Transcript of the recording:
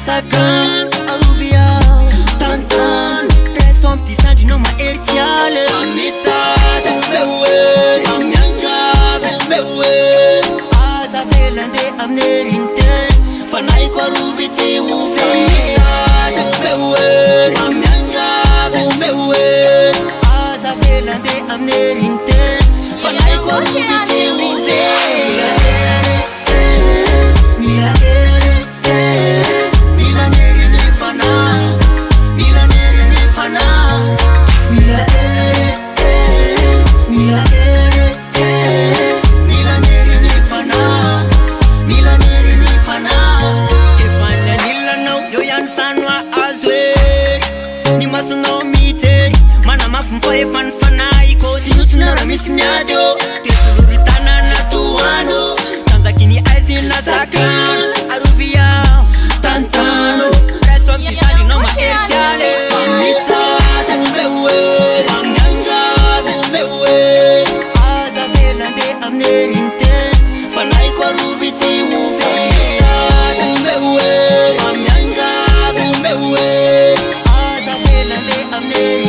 Sacan aluvia tantan resom ti sandi no ma ertiale amita tu bewe amyanga tu bewe aza felande amnerinte fanai ko ruviti ufe tu bewe amyanga tu bewe aza felande amnerinte fanai ko ruviti ufe Foi fan fanaiko sinusina ramisinadio tetulurutana na tuano tanzakini aizina sakan aruvia tantano reso pisali no ma ertiale famita tumbewe ramyanga tumbewe aza velande amnerinte fanaiko ruviti ufe tumbewe ramyanga tumbewe aza velande amnerinte